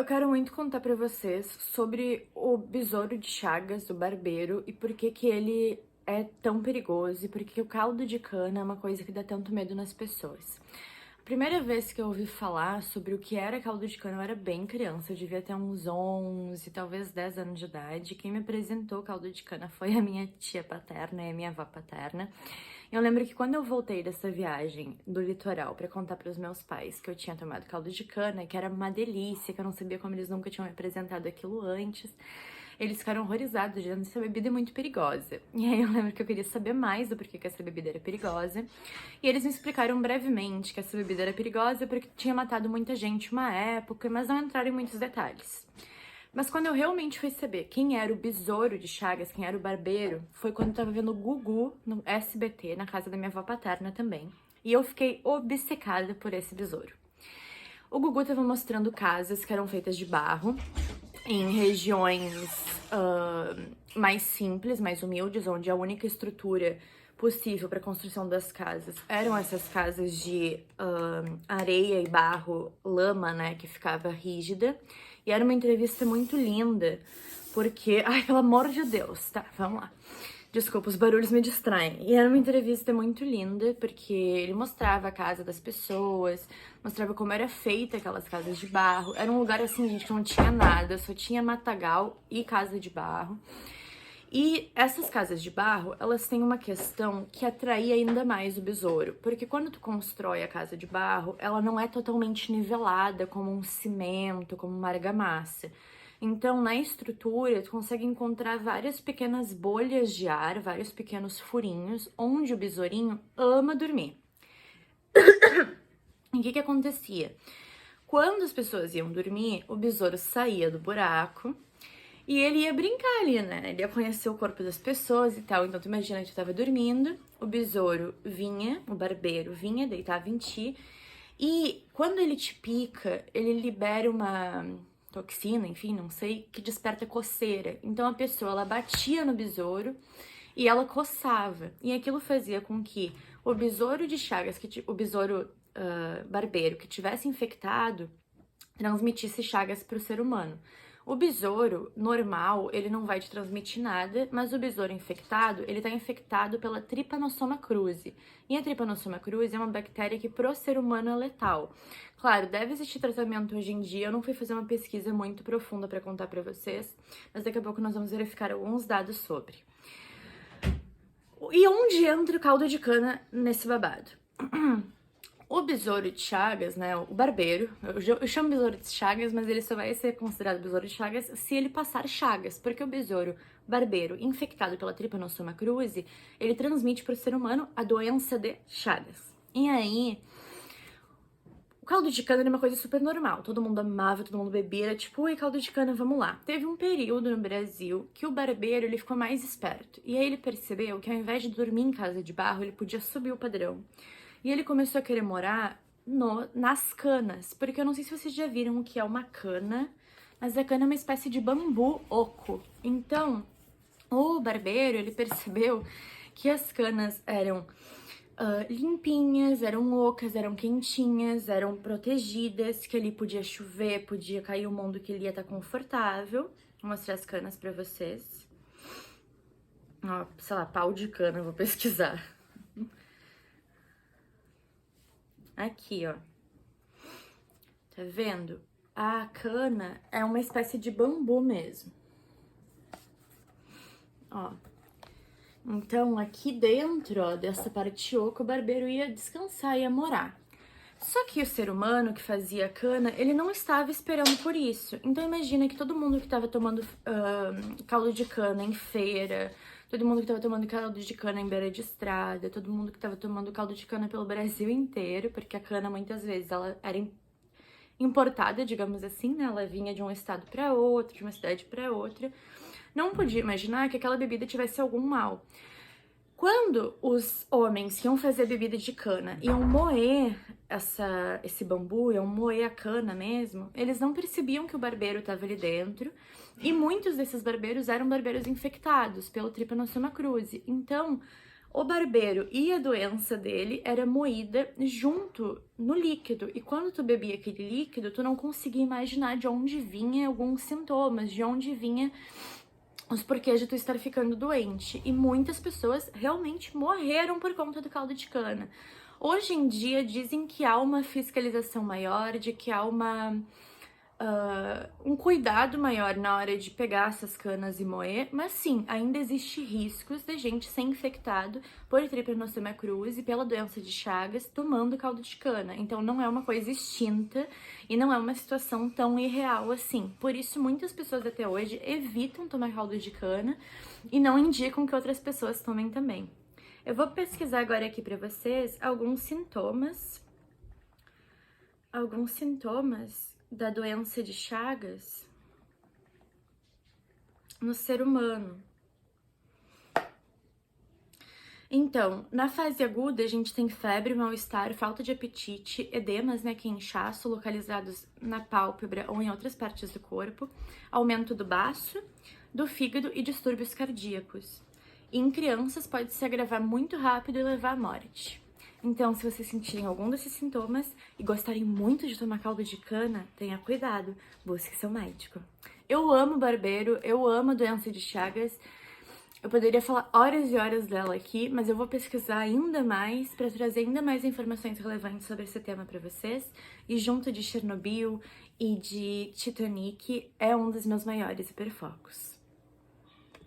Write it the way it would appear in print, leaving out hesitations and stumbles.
quero muito contar pra vocês sobre o besouro de Chagas, o barbeiro, e por que que ele é tão perigoso e por que o caldo de cana é uma coisa que dá tanto medo nas pessoas. A primeira vez que eu ouvi falar sobre o que era caldo de cana, eu era bem criança, eu devia ter uns 11, talvez 10 anos de idade. Quem me apresentou caldo de cana foi a minha tia paterna e a minha avó paterna. Eu lembro que quando eu voltei dessa viagem do litoral pra contar pros meus pais que eu tinha tomado caldo de cana, que era uma delícia, que eu não sabia como eles nunca tinham me apresentado aquilo antes, eles ficaram horrorizados, dizendo que essa bebida é muito perigosa. E aí eu lembro que eu queria saber mais do porquê que essa bebida era perigosa. E eles me explicaram brevemente que essa bebida era perigosa porque tinha matado muita gente uma época, mas não entraram em muitos detalhes. Mas quando eu realmente fui saber quem era o besouro de Chagas, quem era o barbeiro, foi quando eu tava vendo o Gugu no SBT, na casa da minha avó paterna também. E eu fiquei obcecada por esse besouro. O Gugu tava mostrando casas que eram feitas de barro, em regiões mais simples, mais humildes, onde a única estrutura possível para a construção das casas eram essas casas de areia e barro, lama, né, que ficava rígida. E era uma entrevista muito linda, porque... Ai, pelo amor de Deus, tá, vamos lá. Desculpa, os barulhos me distraem. E era uma entrevista muito linda, porque ele mostrava a casa das pessoas, mostrava como era feita aquelas casas de barro. Era um lugar assim, gente, que não tinha nada, só tinha matagal e casa de barro. E essas casas de barro, elas têm uma questão que atrai ainda mais o besouro, porque quando tu constrói a casa de barro, ela não é totalmente nivelada como um cimento, como uma argamassa. Então, na estrutura, tu consegue encontrar várias pequenas bolhas de ar, vários pequenos furinhos, onde o besourinho ama dormir. E o que que acontecia? Quando as pessoas iam dormir, o besouro saía do buraco e ele ia brincar ali, né? Ele ia conhecer o corpo das pessoas e tal. Então, tu imagina que tu tava dormindo, o besouro vinha, o barbeiro vinha, deitava em ti, e quando ele te pica, ele libera uma toxina, enfim, não sei, que desperta coceira. Então a pessoa, ela batia no besouro e ela coçava. E aquilo fazia com que o besouro de Chagas, o besouro barbeiro que tivesse infectado, transmitisse Chagas para o ser humano. O besouro normal, ele não vai te transmitir nada, mas o besouro infectado, ele tá infectado pela Trypanosoma cruzi. E a Trypanosoma cruzi é uma bactéria que pro ser humano é letal. Claro, deve existir tratamento hoje em dia, eu não fui fazer uma pesquisa muito profunda para contar para vocês, mas daqui a pouco nós vamos verificar alguns dados sobre. E onde entra o caldo de cana nesse babado? O besouro de Chagas, né, o barbeiro, eu chamo besouro de Chagas, mas ele só vai ser considerado besouro de Chagas se ele passar chagas, porque o besouro barbeiro infectado pela Trypanosoma cruzi, ele transmite para o ser humano a doença de Chagas. E aí, o caldo de cana era uma coisa super normal, todo mundo amava, todo mundo bebia, era tipo, ui, caldo de cana, vamos lá. Teve um período no Brasil que o barbeiro, ele ficou mais esperto, e aí ele percebeu que ao invés de dormir em casa de barro, ele podia subir o padrão. E ele começou a querer morar nas canas, porque eu não sei se vocês já viram o que é uma cana, mas a cana é uma espécie de bambu oco. Então, o barbeiro, ele percebeu que as canas eram limpinhas, eram ocas, eram quentinhas, eram protegidas, que ali podia chover, podia cair o mundo que ele ia estar confortável. Vou mostrar as canas pra vocês. Ó, sei lá, pau de cana, eu vou pesquisar. Aqui, ó. Tá vendo? A cana é uma espécie de bambu mesmo. Ó. Então, aqui dentro, ó, dessa parte oca, o barbeiro ia descansar, ia morar. Só que o ser humano que fazia cana, ele não estava esperando por isso. Então, imagina que todo mundo que tava tomando caldo de cana em feira, todo mundo que tava tomando caldo de cana em beira de estrada, todo mundo que tava tomando caldo de cana pelo Brasil inteiro, porque a cana, muitas vezes, ela era importada, digamos assim, né? Ela vinha de um estado para outro, de uma cidade para outra. Não podia imaginar que aquela bebida tivesse algum mal. Quando os homens que iam fazer bebida de cana iam moer esse bambu, iam moer a cana mesmo, eles não percebiam que o barbeiro estava ali dentro, e muitos desses barbeiros eram barbeiros infectados pelo Trypanosoma cruzi. Então, O barbeiro e a doença dele era moída junto no líquido. E quando tu bebia aquele líquido, tu não conseguia imaginar de onde vinha alguns sintomas, de onde vinha os porquês de tu estar ficando doente. E muitas pessoas realmente morreram por conta do caldo de cana. Hoje em dia dizem que há uma fiscalização maior, de que há um cuidado maior na hora de pegar essas canas e moer, mas sim, ainda existe riscos de gente ser infectado por Trypanosoma cruzi e pela doença de Chagas tomando caldo de cana. Então não é uma coisa extinta e não é uma situação tão irreal assim. Por isso muitas pessoas até hoje evitam tomar caldo de cana e não indicam que outras pessoas tomem também. Eu vou pesquisar agora aqui para vocês alguns sintomas da doença de Chagas no ser humano. Então, na fase aguda, a gente tem febre, mal-estar, falta de apetite, edemas, né, que é inchaço, localizados na pálpebra ou em outras partes do corpo, aumento do baço, do fígado e distúrbios cardíacos. E em crianças pode se agravar muito rápido e levar à morte. Então, se vocês sentirem algum desses sintomas e gostarem muito de tomar caldo de cana, tenha cuidado, busque seu médico. Eu amo barbeiro, eu amo a doença de Chagas. Eu poderia falar horas e horas dela aqui, mas eu vou pesquisar ainda mais para trazer ainda mais informações relevantes sobre esse tema para vocês. E junto de Chernobyl e de Titanic, é um dos meus maiores hiperfocos.